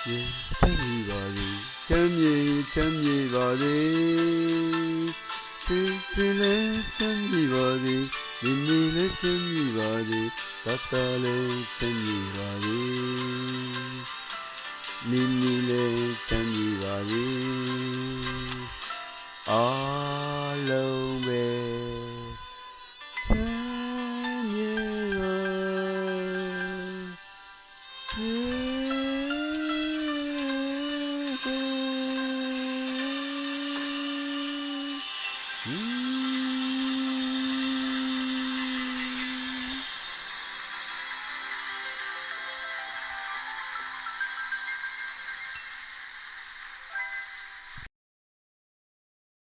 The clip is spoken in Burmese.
ချမ်းမြေပါစေချမ်းမြေပါစေဖေလည်းချမ်းမြေပါစေမိလည်းချမ်းမြေပါစေတတလည်းချမ်းမြေပါစေမိလည်းချမ်းမြေပါစေအားလုံးပဲချမ်းမြေပါစေ